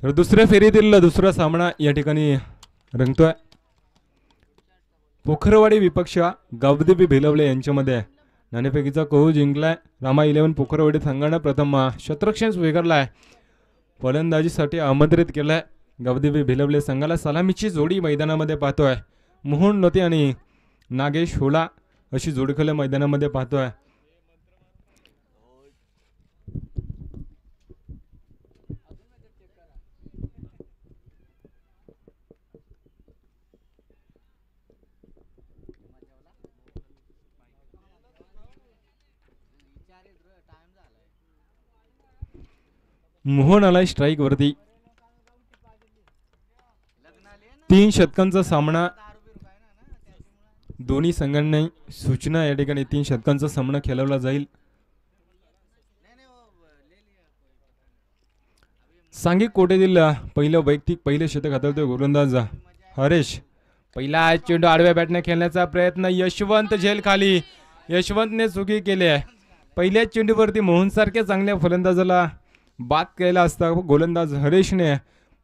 तर दुसऱ्या फेरीतील दुसरा सामना या ठिकाणी रंगतोय. पोखरवाडी विपक्ष गावदेवी भिलवले यांच्यामध्ये नाणेफेकीचा कहू जिंकलाय. रामा 11 पोखरवाडी संघानं प्रथम शतरक्षण स्वीकारलाय. फलंदाजीसाठी आमंत्रित केलाय. गावदेवी भिलवले संघाला सलामीची जोडी मैदानामध्ये पाहतोय. मोहन नोते आणि नागेश होला अशी जोडीखोले मैदानामध्ये पाहतोय. मोहन आलाय स्ट्राईक वरती. 3 षटकांचा सामना दोन्ही संघांनी सूचना या ठिकाणी 3 षटकांचा सामना खेळवला जाईल. सांघिक कोटेतील पहिलं वैयक्तिक पहिले शतक हाताळतोय गोलंदाज हरेश. पहिला चेंडू आडव्या बॅटने खेळण्याचा प्रयत्न यशवंत झेल खाली. यशवंतने चुकी केली आहे. पहिल्या चेंडूवरती मोहन सारख्या चांगल्या फलंदाजाला बाद केला असता. गोलंदाज हरेशने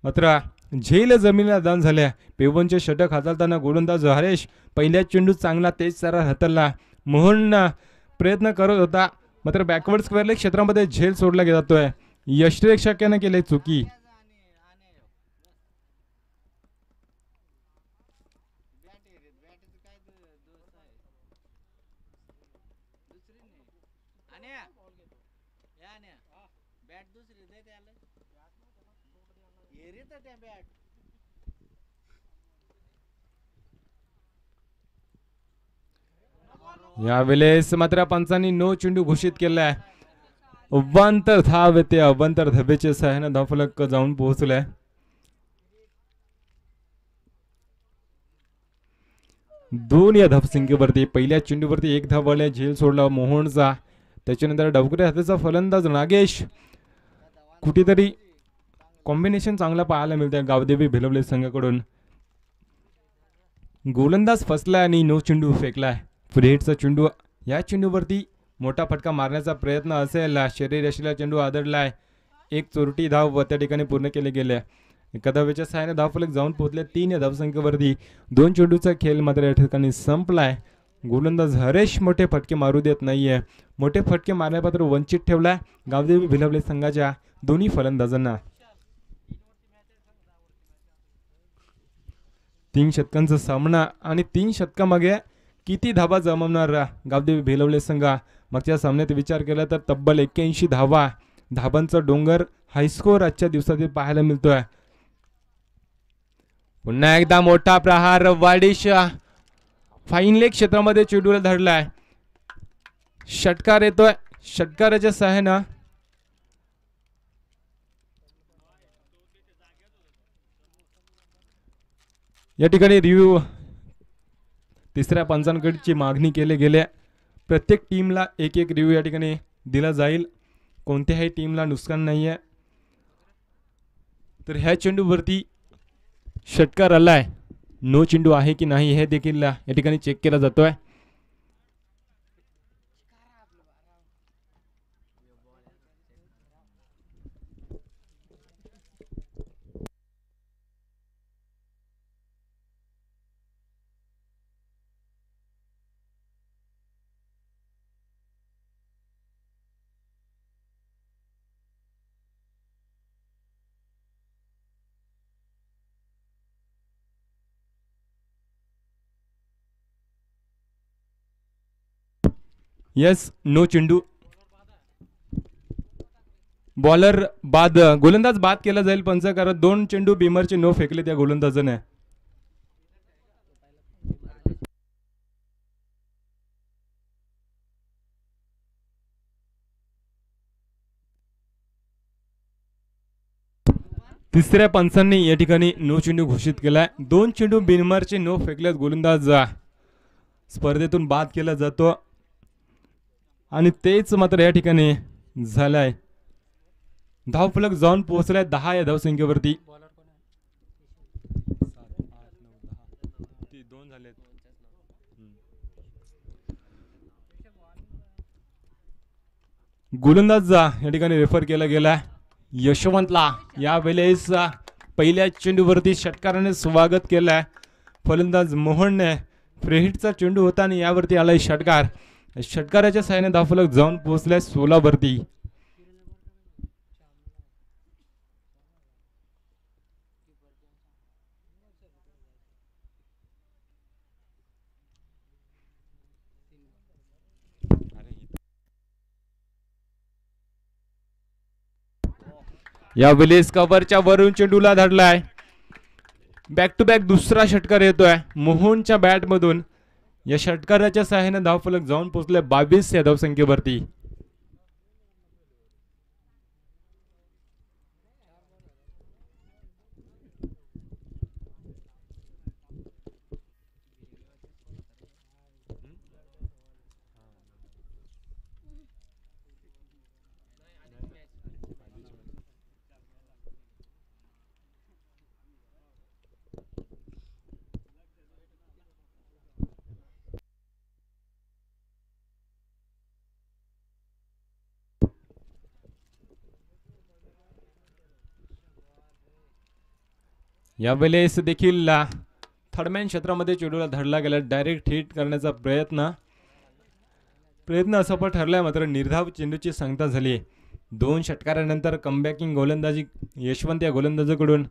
मात्र झेल जमिनीला दान झाल्या. पेवनचे षटक हाताळताना गोलंदाज हरेश पहिल्या चेंडू चांगला तेज सारा हाताळला. मोहन प्रयत्न करत होता मात्र बॅकवर्ड स्क्वेअर लेग क्षेत्रामध्ये झेल सोडला जातोय. यष्टिरक्षकाने केले चुकी. यावेळेस मात्र पंचांनी नो चेंडू घोषित केलाय. अव्वांतर धाव येते. अव्वांतर धावेच्या सहाय्याने धावफलक जाऊन पोहोचलाय. दोन या धावसंख्येवरती पहिल्या चेंडूवरती 1 धाव आल्या. झेल सोडला मोहनचा. त्याच्यानंतर डावकरी हाताचा फलंदाज नागेश. कुठेतरी कॉम्बिनेशन चांगला पाहायला मिळतंय गावदेवी भिलवले संघाकडून. गोलंदाज फसलाय आणि नो चेंडू फेकलाय. फ्री हिटचा चेंडू. या चेंडूवरती मोठा फटका मारण्याचा प्रयत्न असेल. शरीरयष्टीला चेंडू आदळलाय. 1 चोरटी धाव त्या ठिकाणी पूर्ण केले गेले. एका धावेच्या सहाय्याने धावफलक जाऊन पोहोचले. 3 या धावसंख्येवरती 2 चेंडूचा खेळ मात्र या ठिकाणी संपलाय. गोलंदाज हरेश मोठे फटके मारू देत नाहीये. मोठे फटके मारण्यापात्र वंचित ठेवलाय गावदेवी भिलवले संघाच्या दोन्ही फलंदाजांना. 3 षटकांचा सामना आणि 3 षटकामागे किती धावा जमवणार गावदेवी भिलवले संघ. मागच्या सामन्यात विचार केला तर तब्बल 81 धावा. धाबांचा डोंगर हायस्कोर आजच्या दिवसातील पाहायला मिळतोय. पुन्हा एकदा मोठा प्रहार. वाडिश फाईन लेग क्षेत्रामध्ये चेंडूला धरलाय. षटकार येतोय. षटकाराच्या सहाय्यानं या ठिकाणी रिव्ह्यू तिसऱ्या पंचांकडची मागणी केली गेली. प्रत्येक टीमला एक रिव्ह्यू या ठिकाणी दिला जाईल. कोणत्याही टीमला नुकसान नाहीये. तर ह्या चेंडूवरती षटकार आलाय. नो चेंडू आहे की नाही हे देखील या ठिकाणी चेक केला जातोय. यस नो चेंडू. बॉलर बाद. गोलंदाज बाद केला जाईल पंच. कारण 2 चेंडू बीमरचे नो फेकले त्या गोलंदाजाने. तिसऱ्या पंचांनी या ठिकाणी नो चेंडू घोषित केलाय. 2 चेंडू बीमरचे नो फेकल्यास गोलंदाज स्पर्धेतून बाद केला जातो. आणि तेच मात्र या ठिकाणी झालंय. धावफलक जाऊन पोहोचलाय 10 या धावसंख्येवरती. गोलंदाज या ठिकाणी रेफर केला गेलाय. यशवंतला यावेळेस पहिल्या चेंडूवरती षटकाराने स्वागत केलंय. फलंदाज मोहनने फ्रीहिटचा चेंडू होता आणि यावरती आलाय षटकार. षटकाराच्या साहाय्याने धावफलक जाऊन पोहोचलाय 16 वरती. यावेळेस कव्हरच्या वरून चेंडूला धरलाय. बॅक टू बॅक दुसरा षटकार येतोय मोहनच्या बॅट मधून. या षटकाराच्या सहाय्याने धावफलक जाऊन पोहोचले 22 या धावसंख्येवरती. यावेळेस देखील थर्डमॅन क्षेत्रामध्ये चेंडूला धरला गेला. डायरेक्ट हिट करण्याचा प्रयत्न असफल ठरलाय. मात्र निर्धाव चेंडूची सांगता झाली. 2 षटकारानंतर कमबॅकिंग गोलंदाजी यशवंत या गोलंदाजाकडून.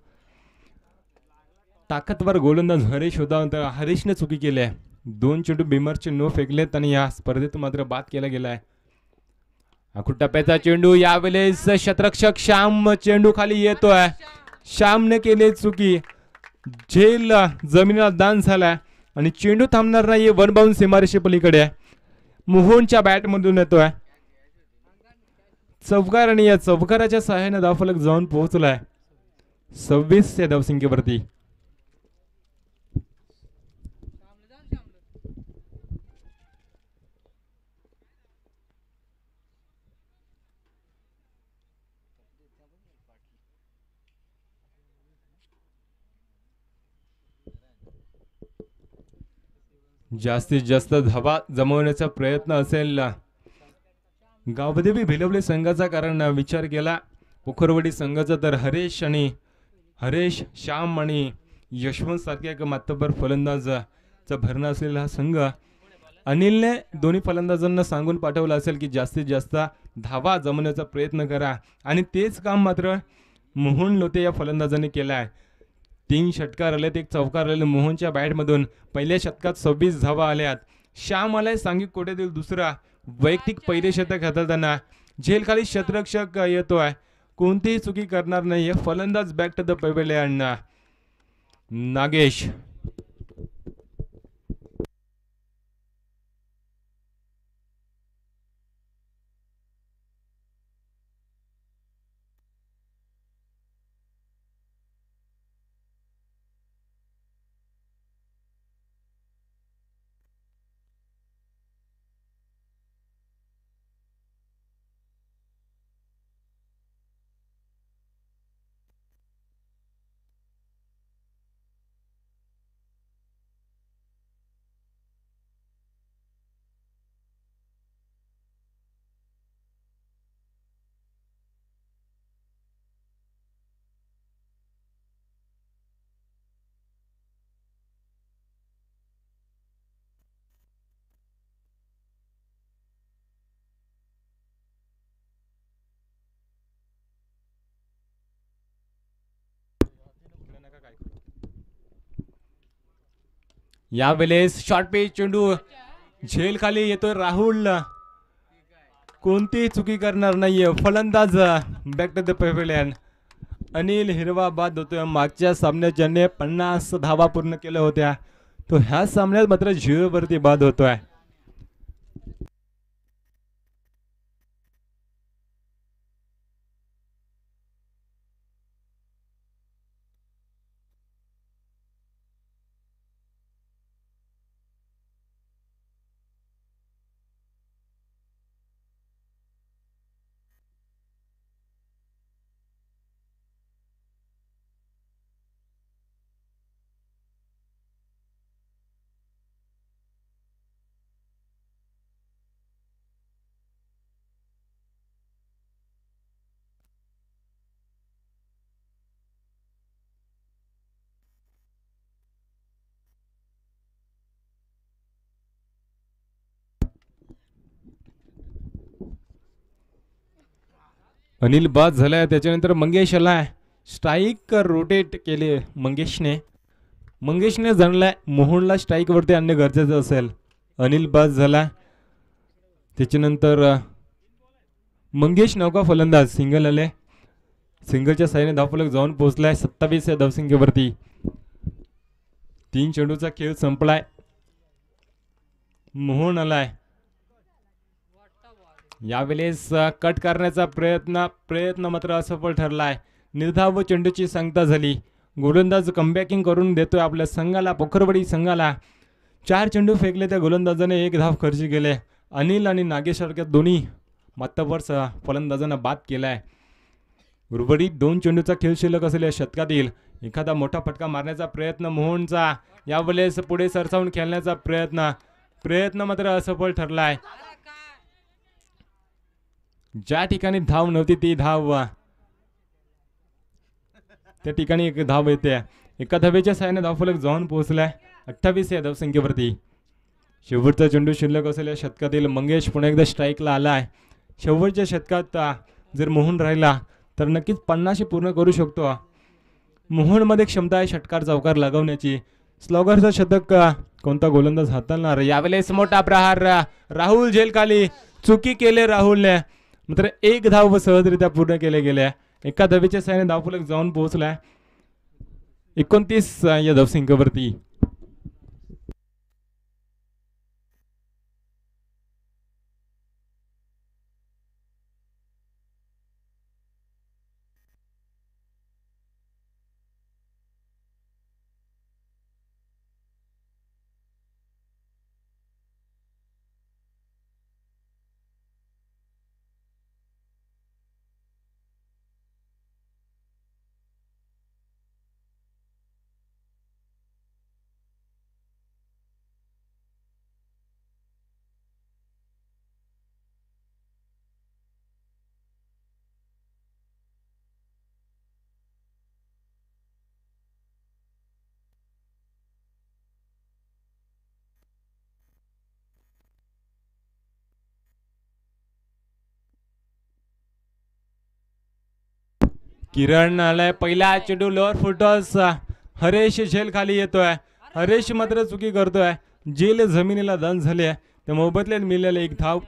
ताकदवर गोलंदाज हरीश होता. हरीशने चुकी केली आहे. 2 चेंडू बिमरचे नो फेकलेत आणि या स्पर्धेत मात्र बाद केला गेलाय. आखूड टप्प्याचा चेंडू यावेळेस क्षेत्ररक्षक श्याम चेंडू खाली येतोय. श्यामने केले चुकी. झेल जमिनीला दान झालाय आणि चेंडू थांबणार नाही. वन बाउंड सीमारेषे पलीकडे आहे. मोहनच्या बॅट मधून येतोय चौकार आणि या चौकाराच्या सहाय्याने धावफलक जाऊन पोहोचलाय 26 या धावसंख्येवरती. जास्तीत जास्त धावा जमवण्याचा प्रयत्न असेल गावदेवी भिलवले संघाचा. कारण विचार केला पोखरवाडी संघाचा तर हरेश श्याम आणि यशवंत सारखे एक मातब्बर फलंदाजाचा भरणा असलेला हा संघ. अनिलने दोन्ही फलंदाजांना सांगून पाठवलं असेल की जास्तीत जास्त धावा जमवण्याचा प्रयत्न करा आणि तेच काम मात्र मोहन लोते या फलंदाजाने केलं आहे. 3 षटकार आलेत, 1 चौकार आले मोहनच्या बॅटमधून. पहिल्या षटकात 26 धावा आल्यात. श्याम आलाय सांघिक कोट्यातील दुसरा. वैयक्तिक पहिले शतक हाताळताना झेल खाली क्षेत्ररक्षक येतोय. कोणतीही चुकी करणार नाहीये फलंदाज. Back to the pavilion Nagesh. यावेळेस शॉर्ट पिच चेंडू झेल खाली येतोय राहुल. कोणतीही चुकी करणार नाहीये फलंदाज. Back to the pavilion. Anil हिरवा बाद होतोय. मागच्या सामन्यात ज्याने 50 धावा पूर्ण केल्या होत्या तो ह्या सामन्यात मात्र 0 वरती बाद होतोय. अनिल बाद झालाय. त्याच्यानंतर मंगेश आलाय. स्ट्राईक रोटेट केले मंगेशने जाणलाय मोहनला स्ट्राईक वरती आणणे गरजेचं असेल. अनिल बाद झाला. त्याच्यानंतर मंगेश नौका फलंदाज सिंगल आले. सिंगलच्या साह्याने धावफलक जाऊन पोहोचलाय 27 या धावसंख्येवरती. 3 चेंडूचा खेळ संपलाय. मोहन आलाय. यावेळेस कट करण्याचा प्रयत्न मात्र असफल ठरलाय. निर्धाव चेंडूची सांगता झाली. गोलंदाज कमबॅकिंग करून देतोय आपल्या संघाला, पोखरवाडी संघाला. 4 चेंडू फेकले त्या गोलंदाजाने 1 धाव खर्ची केले. अनिल आणि नागेशसारख्या दोन्ही मातब्बर फलंदाजांना बाद केलाय. उर्वरित 2 चेंडूचा खेळ शिल्लक असलेल्या शतकातील एखादा मोठा फटका मारण्याचा प्रयत्न मोहनचा. यावेळेस पुढे सरसावून खेळण्याचा प्रयत्न मात्र असफल ठरलाय. ज्या ठिकाणी धाव नव्हती ती धाव त्या ठिकाणी एक धाव येते. एका धावेच्या साहाय्याने धावफलक जाऊन पोहोचलाय 28 या धावसंख्येवरती. शेवटचा चेंडू शिल्लक असलेल्या शतकातील मंगेश पुन्हा एकदा स्ट्राईकला आलाय. शेवटच्या शतकात जर मोहन राहिला तर नक्कीच 50 पूर्ण करू शकतो. मोहनमध्ये क्षमता आहे षटकार चौकार लागवण्याची. स्लॉगरचं शतक कोणता गोलंदाज हाताळणार. यावेळेस मोठा प्रहार. राहुल झेलखाली. चुकी केले राहुलने. मात्र 1 धाव सहजरित्या पूर्ण केले गेले. एका धावेच्या साहाय्याने धावफलक जाऊन पोहोचलाय 29 या धावसंख्येवरती. किरण आलाय. पहिला चेंडू लोअर फुटॉस. हरेश झेल खाली येतोय. हरेश मात्र चुकी करतोय. झेल जमिनीला दान झाले. त्या मोबदल्यात मिळालेले 1 धाव.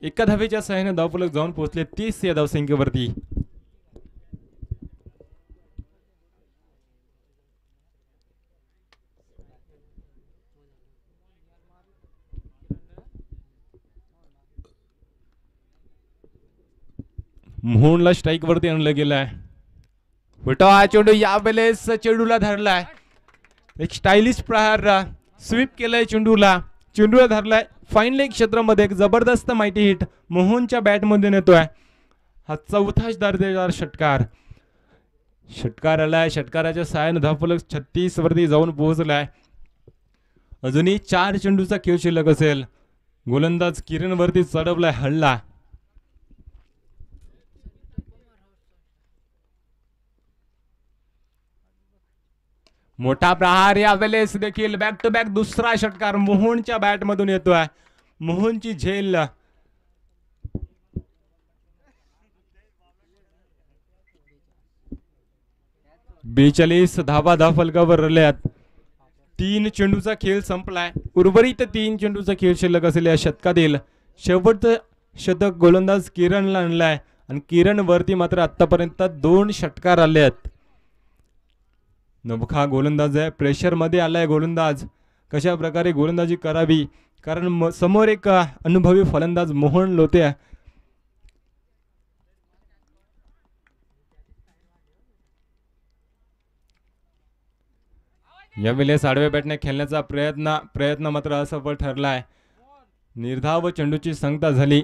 एका धावेच्या साहाय्याने धावफलक जाऊन पोहोचले 30 या धावसंख्येवरती. मोहनला स्ट्राईक वरती आणलं गेलाय. चेंडू यावेळेस चेंडूला धरलाय. एक स्टायलिश प्रहार स्वीप केलाय. चेंडूला धरलाय. फाईन लेग क्षेत्रामध्ये एक जबरदस्त माहिती हिट मोहनच्या बॅटमध्ये नेतोय. हा 4था दर्जेदार षटकार आलाय. षटकाराच्या साहाय्याने धावफलक 36 वरती जाऊन पोहोचलाय. अजूनही 4 चेंडूचा खेळ शिल्लक असेल. गोलंदाज किरण वरती चढवलाय हल्ला. मोठा प्रहार. यावेळेस देखील बॅक टू बॅक दुसरा षटकार मोहनच्या बॅट मधून येतोय. मोहनची झेल. बेचाळीस धावा धावफलकावर रल्यात. 3 चेंडूचा खेळ संपलाय. उर्वरित 3 चेंडूचा खेळ शिल्लक असलेल्या शतकातील शेवटचं शतक गोलंदाज किरणला आणलाय. आणि किरण वरती मात्र आतापर्यंत 2 षटकार आले आहेत. नवखा गोलंदाज आहे. प्रेशर मध्ये आलाय गोलंदाज. कशा प्रकारे गोलंदाजी करावी कारण समोर एक अनुभवी फलंदाज मोहन लोते. यावेळेस आडव्या बॅटने खेळण्याचा प्रयत्न मात्र असफल ठरलाय. निर्धाव चेंडूची सांगता झाली.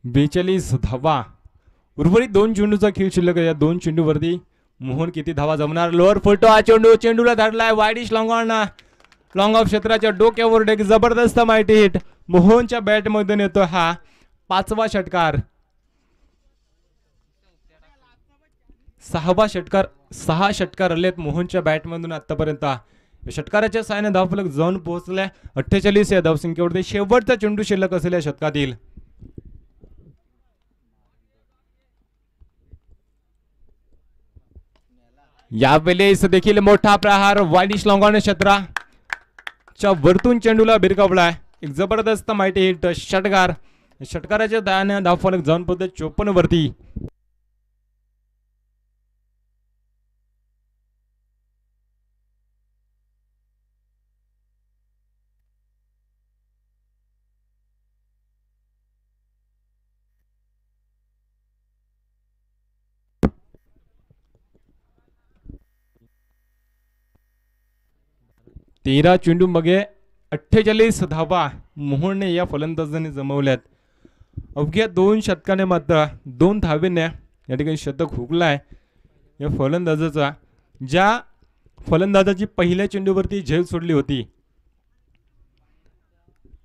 बेचाळीस धावा. उर्वरित 2 चेंडूचा खेळ शिल्लक. या 2 चेंडूवरती मोहन किती धावा जमणार. लोअर फुट चेंडूला धरलाय. वाईडिश लॉंग ऑफ क्षेत्राच्या डोक्यावर एक जबरदस्त माहिती हिट मोहनच्या बॅट मध्ये येतो. हा 5वा षटकार. 6 षटकार आलेत मोहनच्या बॅट मधून आतापर्यंत. षटकाराच्या साहाय्याने धावफलक जाऊन पोहोचलाय 48 या धावसंख्येवरती शेवटचा चेंडू शिल्लक असलेल्या षटकातील. यावेळेस देखील मोठा प्रहार वाईडिश लॉंगॉन क्षेत्राच्या वरतून चेंडूला भिरकावलाय. एक जबरदस्त माहिती हिट षटकार. षटकाराच्या दहाने धावफलक जाऊन पोहोचले 54 वरती. तेरा चेंडू मध्ये 48 धावा मोहनने या फलंदाजाने जमवल्यात. अवघ्या 2 षटकाने मात्र 2 धावेने या ठिकाणी शतक हुकलाय या फलंदाजाचा. ज्या फलंदाजाची पहिल्या चेंडूवरती झेल सोडली होती,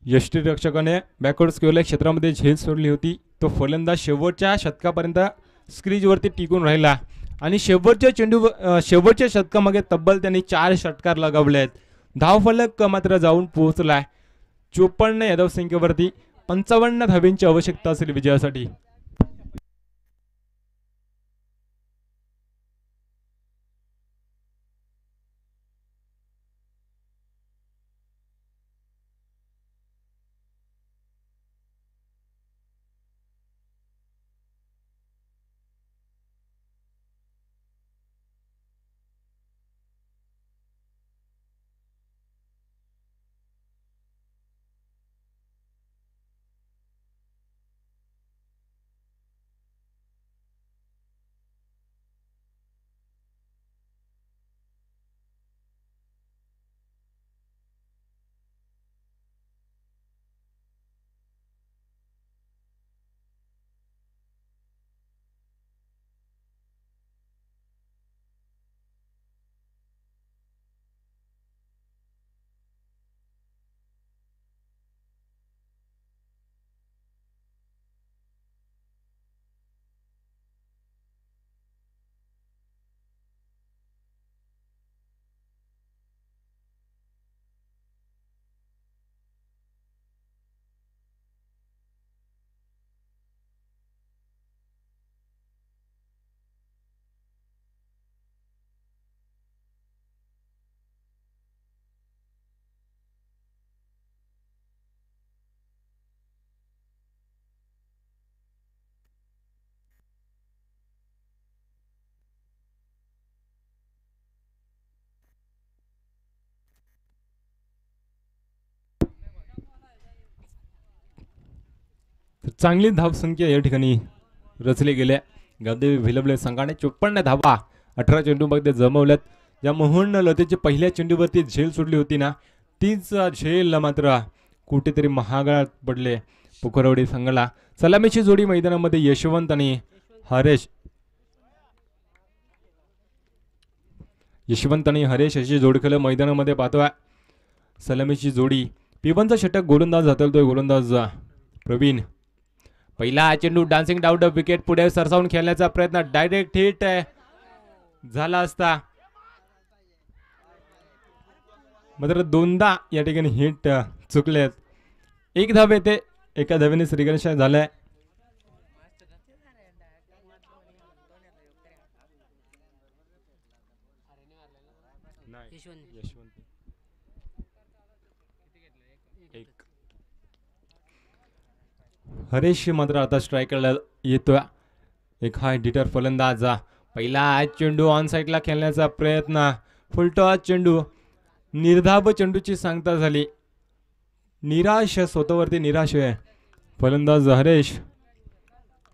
यष्टीरक्षकाने बॅकवर्ड स्क्वेअर क्षेत्रामध्ये झेल सोडली होती, तो फलंदाज शेवटच्या षटकापर्यंत स्क्रीजवरती टिकून राहिला आणि शेवटच्या षटकामागे तब्बल त्यांनी 4 षटकार लगावले आहेत. धावफलक मात्र जाऊन पोहोचलाय 54 या धावसंख्येवरती. 55 धावेंची आवश्यकता असेल विजयासाठी. चांगली धावसंख्या या ठिकाणी रचले गेल्या. गावदेवी भिलवले संघाने 54 धावा 18 चेंडूमध्ये जमवल्यात. ज्या मोहन लतेची पहिल्या चेंडूवरती झेल सोडली होती ना, तीच झेल मात्र कुठेतरी महागात पडले पुखरवडी संघाला. सलामीची जोडी मैदानामध्ये यशवंत आणि हरेश अशी जोडखेल मैदानामध्ये पाहतोय. सलामीची जोडी पिवनचा षटक गोलंदाज हाताळतोय गोलंदाज प्रवीण. पहिला चेंडू डान्सिंग डाऊट विकेट पुढे सरसावून खेळण्याचा प्रयत्न, डायरेक्ट हिट झाला असता, मात्र दोनदा या ठिकाणी हिट चुकलेत. एक धाव येते, एका धावेने श्रीगणेश झालाय. हरेश मात्र आता स्ट्रायकरला येतोय. एक हाय डिटर फलंदाज. पहिला चेंडू ऑन साईडला खेळण्याचा प्रयत्न, फुलटॉस चेंडू, निर्धाव चेंडूची सांगता झाली. निराश, स्वतःवरती निराश आहे फलंदाज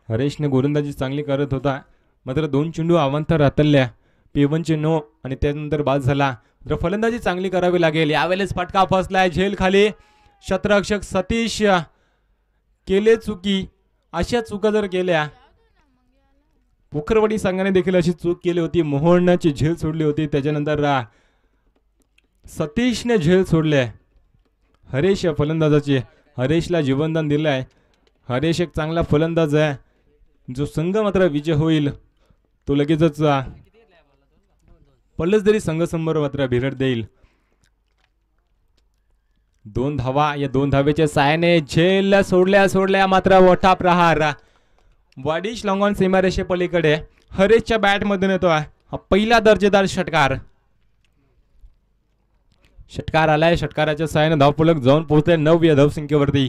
हरेशने गोलंदाजी चांगली करत होता, मात्र 2 चेंडू अवांतर हातल्या. P1चे 9 आणि त्यानंतर बाद झाला. तर फलंदाजी चांगली करावी लागेल. यावेळेस फटका फसलाय झेल खाली. क्षेत्ररक्षक सतीश केले चुकी. अशा चुका जर केल्या, पोखरवाडी संघाने देखील अशी चूक केली होती. मोहनची झेल सोडली होती, त्याच्यानंतर सतीशने झेल सोडले. हरेश या फलंदाजाचे, हरेशला जीवनदान दिलंय. हरेश एक चांगला फलंदाज आहे. जो संघ मात्र विजय होईल तो लगेचच पल्लसदरी संघ समोर मात्र भिरड देईल. 2 धावा. या 2 धावेच्या साहाय्याने झेल सोडल्या मात्र मोठा प्रहार वाडिश लॉंगॉन सीमारेषे पलीकडे हरेशच्या बॅट मधून येतोय. हा पहिला दर्जेदार षटकार आलाय. षटकाराच्या साहाय्याने धावफलक जाऊन पोहोचले 9 या धावसंख्येवरती.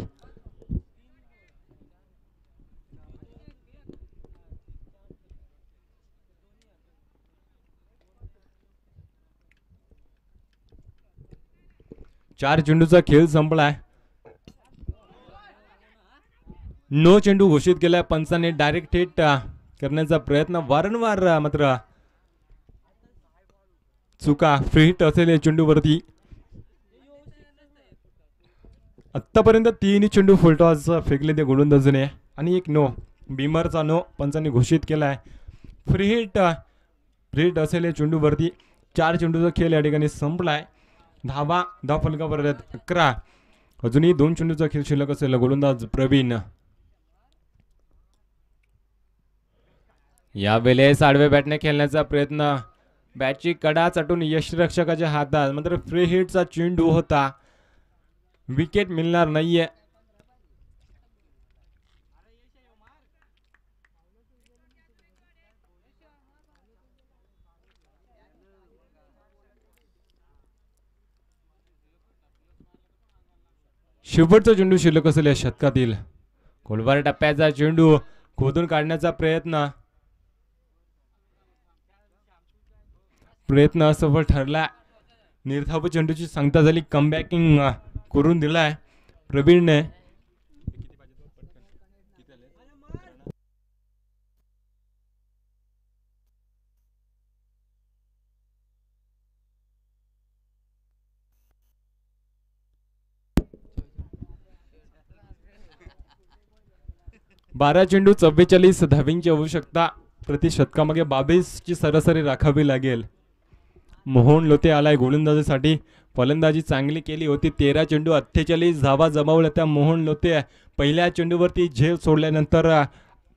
चार चेंडूचा खेळ संपलाय. नो चेंडू घोषित केलाय पंचाने. डायरेक्ट हिट करण्याचा प्रयत्न वारंवार मात्र चुका. फ्री हिट असेल या चेंडूवरती. आतापर्यंत 3 चेंडू फुलटॉस फेकले ते गोलंदाजीने आणि एक नो. बीमरचा नो पंचांनी घोषित केलाय. फ्री हिट असेल या चेंडूवरती. 4 चेंडूचा खेळ या ठिकाणी संपलाय. धाव फलकावर 11. अजूनही 2 चेंडूचा खेळ शिल्लक असेल. गोलंदाज प्रवीण. यावेळेस आडव्या बॅटने खेळण्याचा प्रयत्न. बॅटची कडा चाटून यष्टिरक्षकाच्या हातात. मात्र फ्री हिटचा चेंडू होता. विकेट मिळणार नाहीये. शेवटचा चेंडू शिल्लक असेल या शतकातील. खोलवर टप्प्याचा चेंडू खोदून काढण्याचा प्रयत्न असफल ठरला. निर्धाव चेंडूची सांगता झाली. कमबॅकिंग करून दिलाय प्रवीणने. बारा चेंडू 44 धावींची आवश्यकता. प्रति षटकामागे 22 ची सरासरी राखावी लागेल. मोहन लोते आलाय गोलंदाजीसाठी. फलंदाजी चांगली केली होती. 13 चेंडू 48 धावा जमावल्या त्या मोहन लोते. पहिल्या चेंडूवरती झेल सोडल्यानंतर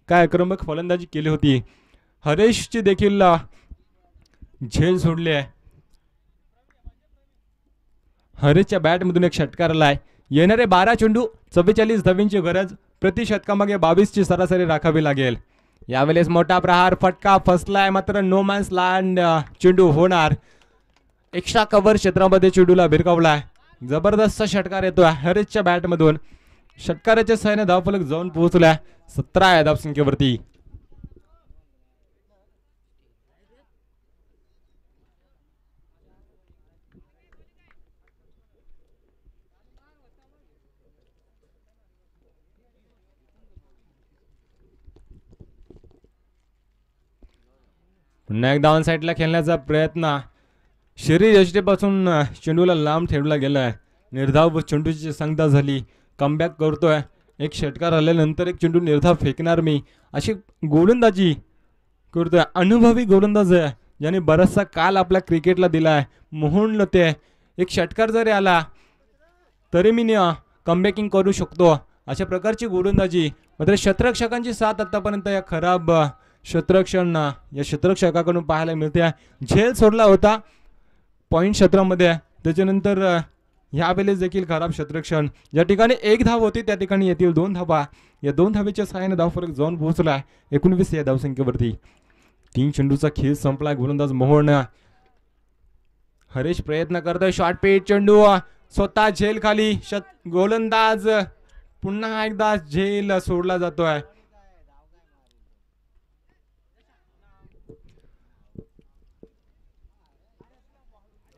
काय आक्रमक फलंदाजी केली होती. हरेशची देखील झेल सोडली आहे. हरेशच्या बॅटमधून एक षटकार आलाय. येणारे 12 चेंडू 44 धावींची गरज. प्रति षटकामागे 22 ची सरासरी राखावी लागेल. यावेळेस मोठा प्रहार. फटका फसलाय मात्र नो मॅन्स लँड चेंडू होणार. एक्स्ट्रा कव्हर क्षेत्रामध्ये चेंडूला भिरकावलाय. जबरदस्त षटकार येतोय हरेशच्या बॅटमधून. षटकाराच्या सहाय्याने धावफलक जाऊन पोहोचलाय 17 या धावसंख्येवरती. पुन्हा एकदा ऑन साईडला खेळण्याचा प्रयत्न. शरीर यष्टीपासून चेंडूला लांब ठेवला गेलाय. निर्धाव चेंडूची सांगता झाली. कमबॅक करतोय. एक षटकार आल्यानंतर एक चेंडू निर्धाव फेकणार मी अशी गोलंदाजी करतोय. अनुभवी गोलंदाज आहे ज्याने बराचसा काल आपल्या क्रिकेटला दिलाय. मोहन लोते. एक षटकार जरी आला तरी मी कमबॅकिंग करू शकतो अशा प्रकारची गोलंदाजी. मात्र क्षेत्ररक्षकांची साथ आतापर्यंत या खराब या क्षेत्ररक्षकाकडून पाहायला मिळते. झेल सोडला होता पॉइंट क्षेत्रामध्ये. त्याच्यानंतर यावेळेस देखील खराब क्षेत्ररक्षण. ज्या ठिकाणी 1 धाव होती त्या ठिकाणी येतील 2 धावा. या 2 धावेच्या सहाय्याने धावफलक जाऊन पोहोचलाय 19 या धावसंख्येवरती. 3 चेंडूचा खेळ संपलाय. गोलंदाज मोहन. हरेश प्रयत्न करतोय. शॉर्ट पिच चेंडू स्वतः झेल खाली. गोलंदाज पुन्हा एकदा झेल सोडला जातोय.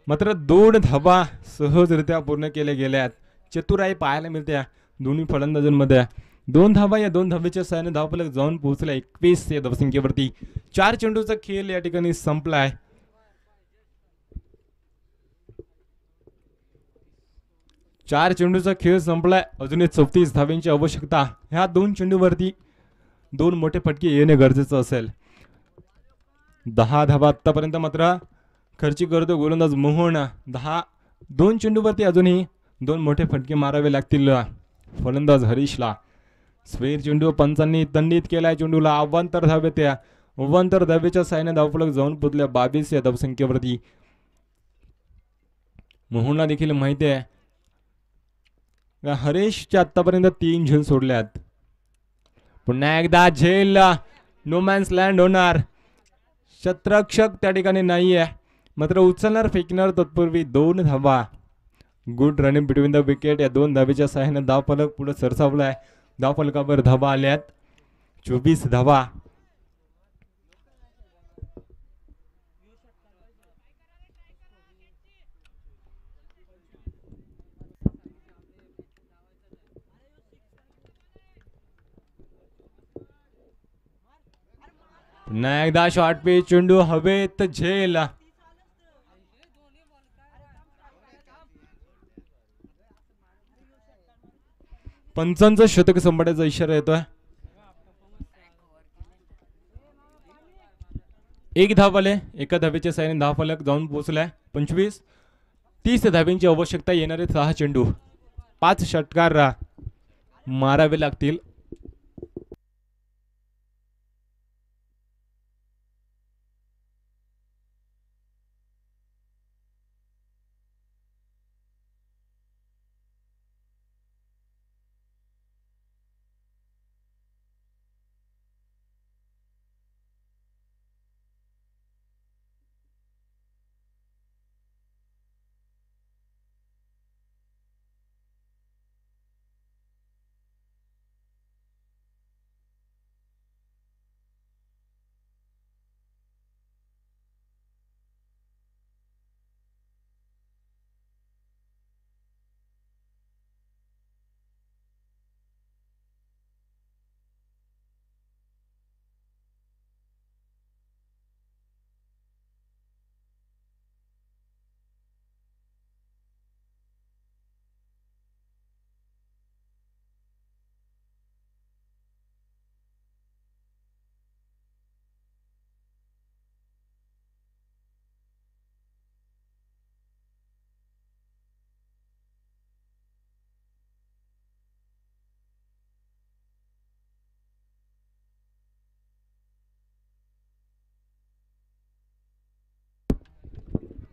मात्र 2 धावा सहजरित्या पूर्ण केल्या गेल्यात. चतुराई पाहायला मिळते दोन्ही फलंदाजांमध्ये. 2 धावा. या 2 धावेच्या सहाय्याने धावफलक जाऊन पोहोचला 21 या धावसंख्येवरती. 4 चेंडूचा खेळ या ठिकाणी संपलाय. 4 चेंडूचा खेळ संपलाय. अजून 34 धावेंची आवश्यकता. ह्या 2 चेंडूवरती 2 मोठे फटके येणे गरजेचं असेल. 10 धावा आतापर्यंत मात्र खर्ची करतो गोलंदाज मोहन. 2 चेंडूवरती अजूनही 2 मोठे फटके मारावे लागतील फलंदाज हरीशला. स्वेर चेंडू पंचांनी तंडित केलाय. चेंडूला अवांतर धावे. त्या अवांतर धावेच्या साहाय्याने धावफलक जाऊन पोहोचल्या 22 या धावसंख्येवरती. मोहनला देखील माहिती आहे हरेशच्या आतापर्यंत 3 झेल सोडल्यात. पुन्हा एकदा झेल नो मॅन्स लँड होणार. क्षेत्ररक्षक त्या ठिकाणी नाहीये, मात्र उचलणार फेकणार तत्पूर्वी 2 धावा. Good running between the wicket. या 2 धावेच्या सहाय्याने धावफलक पुढे सरसावलाय. धावफलकावर धावा आल्यात 24 धावा. पुन्हा एकदा शॉर्ट पिच चेंडू हवेत झेल. पंचांचं शतक संपण्याचा इशारा येतोय. 1 धाव आले. एका धावेच्या साहाय्याने धावफलक जाऊन पोहोचलाय 25. 30 धाव्यांची आवश्यकता. येणारे 6 चेंडू 5 षटकार मारावे लागतील.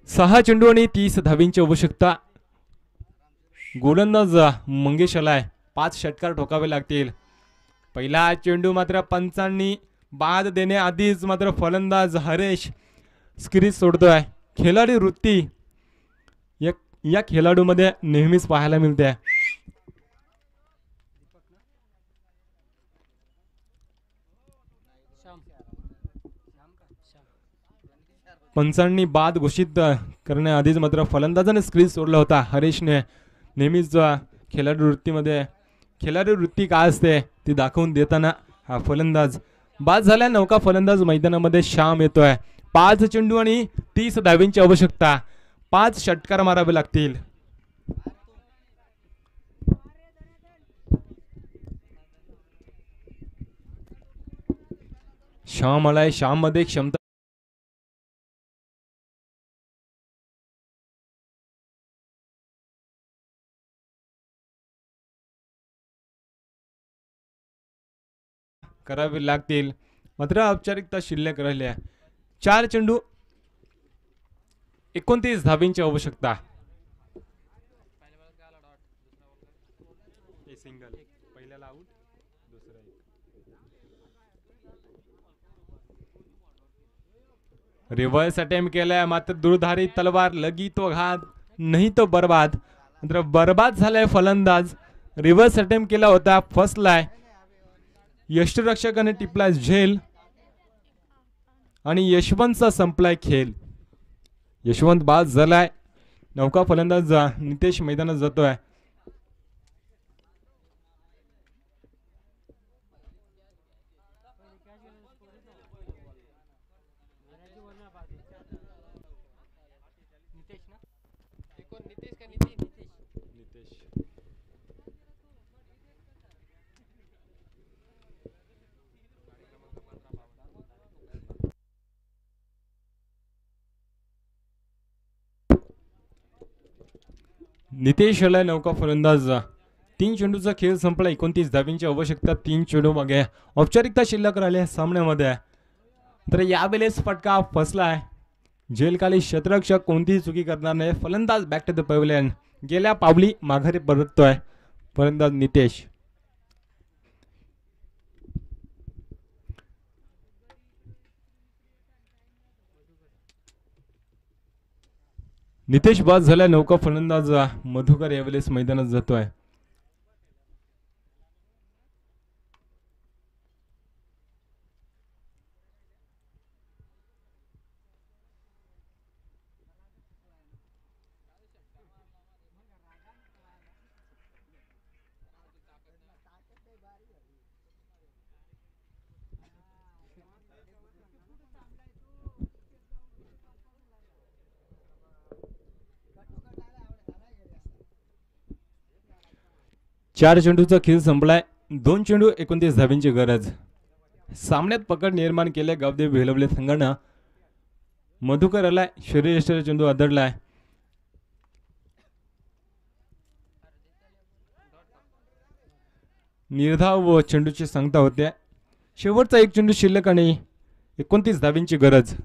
सहा चेंडू आणि 30 धावींची आवश्यकता. गोलंदाज मंगेश आलाय. 5 षटकार ठोकावे लागतील. पहिला चेंडू मात्र पंचांनी बाद देण्याआधीच मात्र फलंदाज हरेश स्क्रीज सोडतोय. खेळाडू वृत्ती या खेळाडूमध्ये नेहमीच पाहायला मिळते. पंचांनी बाद घोषित करण्याआधीच मात्र फलंदाजाने स्क्रीज सोडला होता हरेशने. नेहमीच खेळाडू वृत्ती काय असते ती दाखवून देताना हा फलंदाज बाद झाल्या. नौका फलंदाज मैदानामध्ये श्याम येतोय. 5 चेंडू आणि 30 धावींची आवश्यकता. 5 षटकार मारावे लागतील. श्याम आलाय. श्याम मध्ये क्षमता करावी लागतील. मात्र औपचारिकता शिल्लक राहिल्या. 4 चेंडू 29 धावींची आवश्यकता. रिव्हर्स अटेम्प्ट केलाय मात्र दूरधारी तलवार लगी तो घात नाही तो बर्बाद. मात्र बर्बाद झालाय फलंदाज. रिव्हर्स अटेम्प्ट केला होता फसलाय. यष्टीरक्षकाने टिपलाय झेल आणि यशवंतचा संपलाय खेळ. यशवंत बाद झालाय. नौका फलंदाज नितेश मैदानात जातोय. नितेश आलाय नौका फलंदाज. 3 चेंडूचा खेळ संपला. 29 धावींची आवश्यकता. 3 चेंडू मागे औपचारिकता शिल्लक राहिल्या सामन्यामध्ये. तर यावेळेस फटका फसलाय. झेलखाली क्षेत्ररक्षक कोणतीही चुकी करणार नाही. फलंदाज बॅक टू द पॅव्हलियन. गेल्या पावली माघारी परततोय. फलंदाज नितेश. नितेश बाद झाल्या. नौका फलंदाज मधुकर यावेळेस मैदानात जातोय. चार चेंडूचा खेळ संपलाय. 2 चेंडू 29 धावांची गरज. सामन्यात पकड निर्माण केले गावदेवी भिलवले संघानं. मधुकर आलाय. शरीरयष्टीचा चेंडू आदळलाय. निर्धाव व चेंडूची सांगता होते. शेवटचा 1 चेंडू शिल्लक आणि 29 धावांची गरज.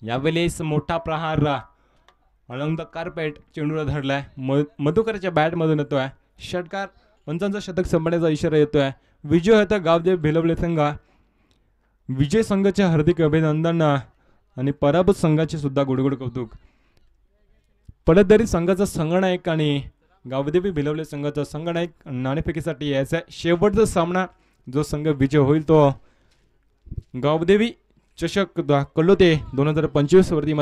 यावेळेस मोठा प्रहार अलॉंग द कार्पेट चेंडूला धरलाय. मधुकरच्या बॅट मधून येतोय. षटकार. पंचांचा शतक संपण्याचा इशारा येतोय. विजय होता गावदेवी भिलवले संघ. विजय संघाचे हार्दिक अभिनंदन आणि पराभूत संघाचे सुद्धा गुडगुड कौतुक. पडतदरी संघाचा संघनायक आणि गावदेवी भिलवले संघाचा संघनायक नाणेफेकीसाठी यायचा. शेवटचा सामना जो संघ विजय होईल तो गावदेवी चषक कलोते 2025 वरती